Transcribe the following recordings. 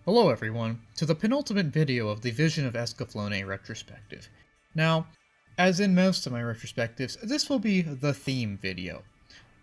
Hello everyone, to the penultimate video of the Vision of Escaflowne Retrospective. Now, as in most of my retrospectives, this will be the theme video.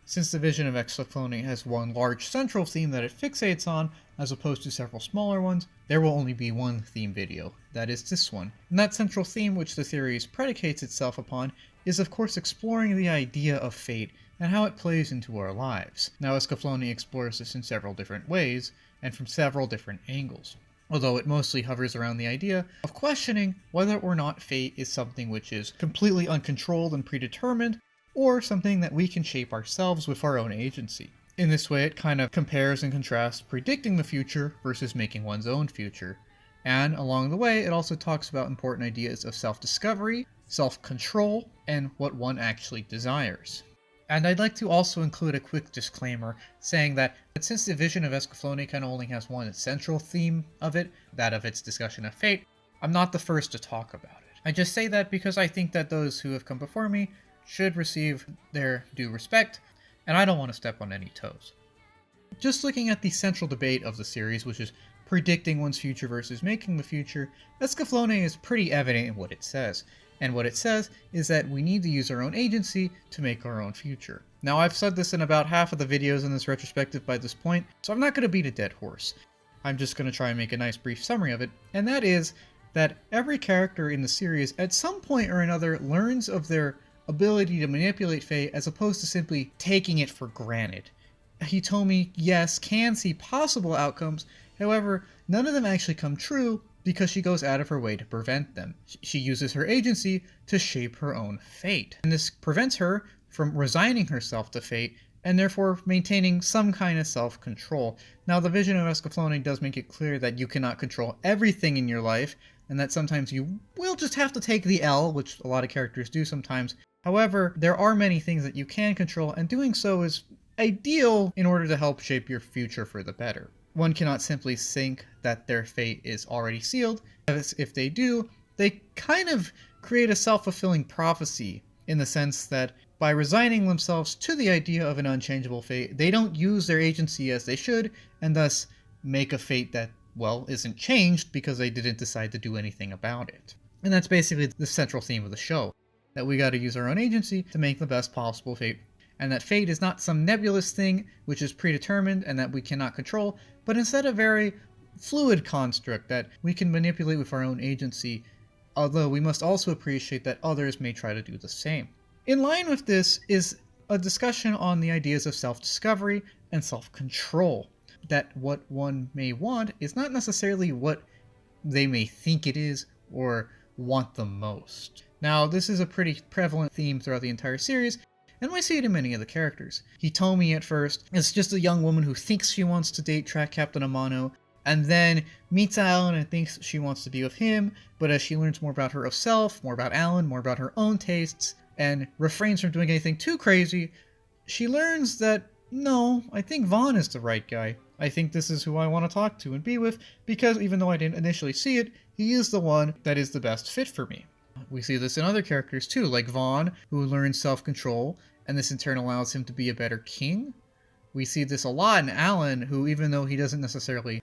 Since the Vision of Escaflowne has one large central theme that it fixates on, as opposed to several smaller ones, there will only be one theme video, that is this one. And that central theme which the series predicates itself upon is of course exploring the idea of fate and how it plays into our lives. Now Escaflowne explores this in several different ways, and from several different angles, although it mostly hovers around the idea of questioning whether or not fate is something which is completely uncontrolled and predetermined, or something that we can shape ourselves with our own agency. In this way, it kind of compares and contrasts predicting the future versus making one's own future. And along the way, it also talks about important ideas of self-discovery, self-control, and what one actually desires. And I'd like to also include a quick disclaimer saying that since the Vision of Escaflowne kind of only has one central theme of it, that of its discussion of fate, I'm not the first to talk about it. I just say that because I think that those who have come before me should receive their due respect, and I don't want to step on any toes. Just looking at the central debate of the series, which is predicting one's future versus making the future, Escaflowne is pretty evident in what it says. And what it says is that we need to use our own agency to make our own future. Now I've said this in about half of the videos in this retrospective by this point, so I'm not going to beat a dead horse. I'm just going to try and make a nice brief summary of it, and that is that every character in the series at some point or another learns of their ability to manipulate fate as opposed to simply taking it for granted. Hitomi, yes, can see possible outcomes, however, none of them actually come true because she goes out of her way to prevent them. She uses her agency to shape her own fate. And this prevents her from resigning herself to fate and therefore maintaining some kind of self-control. Now, the Vision of Escaflowne does make it clear that you cannot control everything in your life, and that sometimes you will just have to take the L, which a lot of characters do sometimes. However, there are many things that you can control, and doing so is ideal in order to help shape your future for the better. One cannot simply think that their fate is already sealed, as if they do, they kind of create a self-fulfilling prophecy in the sense that by resigning themselves to the idea of an unchangeable fate, they don't use their agency as they should, and thus make a fate that, well, isn't changed because they didn't decide to do anything about it. And that's basically the central theme of the show, that we gotta use our own agency to make the best possible fate, and that fate is not some nebulous thing which is predetermined and that we cannot control, but instead a very fluid construct that we can manipulate with our own agency, although we must also appreciate that others may try to do the same. In line with this is a discussion on the ideas of self-discovery and self-control, that what one may want is not necessarily what they may think it is or want the most. Now, this is a pretty prevalent theme throughout the entire series, and we see it in many of the characters. Hitomi at first is just a young woman who thinks she wants to date track Captain Amano, and then meets Alan and thinks she wants to be with him, but as she learns more about herself, more about Alan, more about her own tastes, and refrains from doing anything too crazy, she learns that, no, I think Vaughn is the right guy. I think this is who I want to talk to and be with, because even though I didn't initially see it, he is the one that is the best fit for me. We see this in other characters too, like Vaughn, who learns self-control, and this in turn allows him to be a better king. We see this a lot in Alan, who even though he doesn't necessarily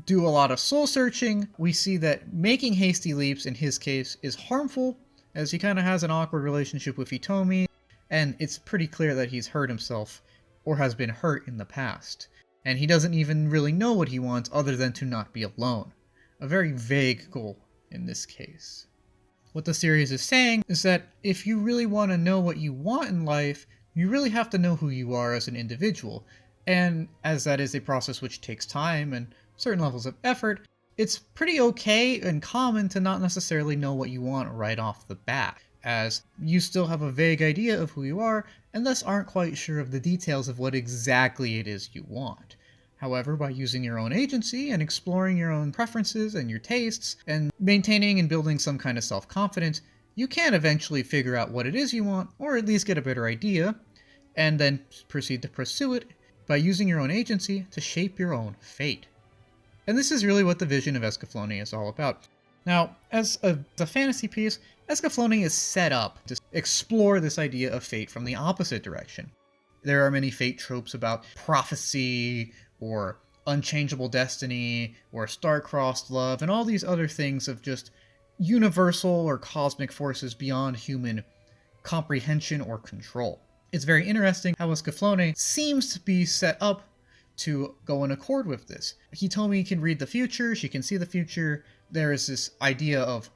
do a lot of soul searching, we see that making hasty leaps in his case is harmful, as he kind of has an awkward relationship with Hitomi, and it's pretty clear that he's hurt himself, or has been hurt in the past. And he doesn't even really know what he wants other than to not be alone. A very vague goal in this case. What the series is saying is that if you really want to know what you want in life, you really have to know who you are as an individual. And as that is a process which takes time and certain levels of effort, it's pretty okay and common to not necessarily know what you want right off the bat, as you still have a vague idea of who you are and thus aren't quite sure of the details of what exactly it is you want. However, by using your own agency and exploring your own preferences and your tastes, and maintaining and building some kind of self-confidence, you can eventually figure out what it is you want, or at least get a better idea, and then proceed to pursue it by using your own agency to shape your own fate. And this is really what the Vision of Escaflowne is all about. Now, as a fantasy piece, Escaflowne is set up to explore this idea of fate from the opposite direction. There are many fate tropes about prophecy, or unchangeable destiny or star-crossed love and all these other things of just universal or cosmic forces beyond human comprehension or control. It's very interesting how Escaflowne seems to be set up to go in accord with this. Hitomi can read the future, she can see the future. There is this idea of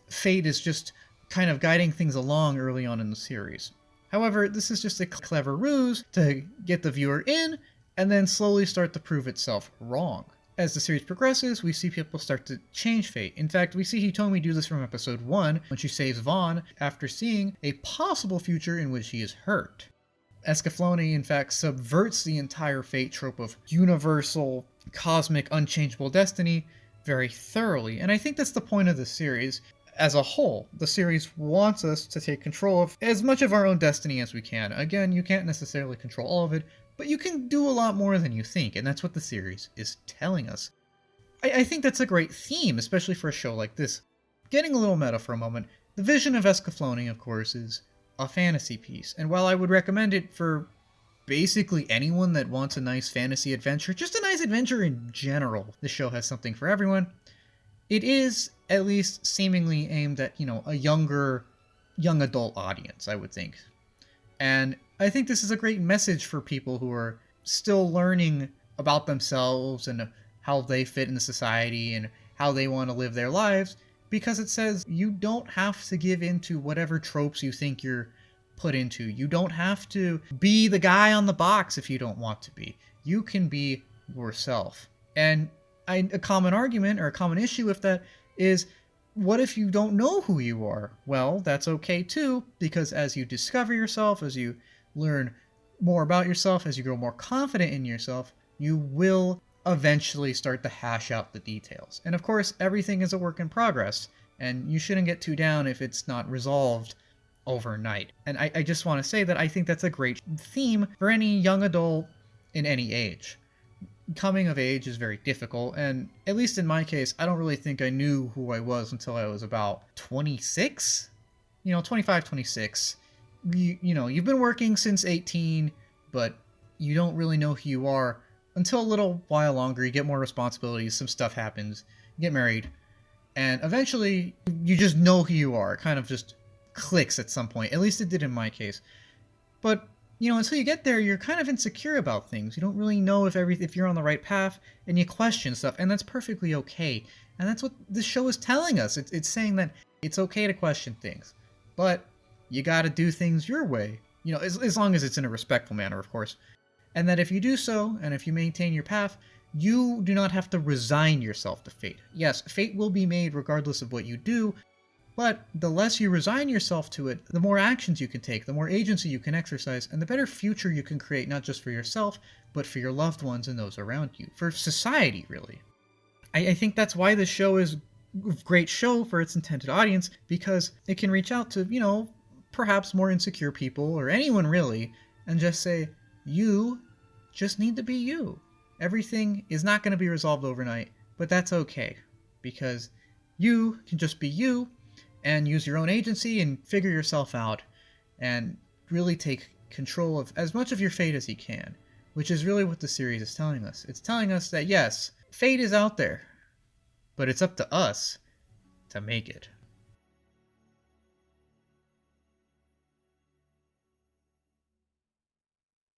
fate is just kind of guiding things along early on in the series. However, this is just a clever ruse to get the viewer in and then slowly start to prove itself wrong. As the series progresses, we see people start to change fate. In fact, we see Hitomi do this from episode 1 when she saves Vaughn after seeing a possible future in which he is hurt. Escaflowne, in fact, subverts the entire fate trope of universal, cosmic, unchangeable destiny very thoroughly, and I think that's the point of the series. As a whole, the series wants us to take control of as much of our own destiny as we can. Again, you can't necessarily control all of it, but you can do a lot more than you think, and that's what the series is telling us. I think that's a great theme, especially for a show like this. Getting a little meta for a moment, the Vision of Escaflowne, of course, is a fantasy piece, and while I would recommend it for basically anyone that wants a nice fantasy adventure, just a nice adventure in general, this show has something for everyone. It is at least seemingly aimed at, a young adult audience, I would think. And I think this is a great message for people who are still learning about themselves and how they fit in the society and how they want to live their lives, because it says you don't have to give into whatever tropes you think you're put into. You don't have to be the guy on the box if you don't want to be. You can be yourself. And a common argument or a common issue with that is, what if you don't know who you are? Well, that's okay too, because as you discover yourself, as you learn more about yourself, as you grow more confident in yourself, you will eventually start to hash out the details. And of course, everything is a work in progress, and you shouldn't get too down if it's not resolved overnight. And I just want to say that I think that's a great theme for any young adult in any age. Coming of age is very difficult, and at least in my case, I don't really think I knew who I was until I was about 26? 25, 26. You've been working since 18, but you don't really know who you are until a little while longer. You get more responsibilities, some stuff happens, you get married, and eventually you just know who you are. It kind of just clicks at some point. At least it did in my case. But until you get there, you're kind of insecure about things. You don't really know if you're on the right path, and you question stuff, and that's perfectly okay. And that's what this show is telling us. It's saying that it's okay to question things, but you gotta do things your way. As long as it's in a respectful manner, of course. And that if you do so, and if you maintain your path, you do not have to resign yourself to fate. Yes, fate will be made regardless of what you do, but the less you resign yourself to it, the more actions you can take, the more agency you can exercise, and the better future you can create, not just for yourself, but for your loved ones and those around you. For society, really. I think that's why this show is a great show for its intended audience, because it can reach out to, perhaps more insecure people, or anyone really, and just say, you just need to be you. Everything is not going to be resolved overnight, but that's okay, because you can just be you, and use your own agency and figure yourself out and really take control of as much of your fate as you can, which is really what the series is telling us. It's telling us that yes, fate is out there, but it's up to us to make it.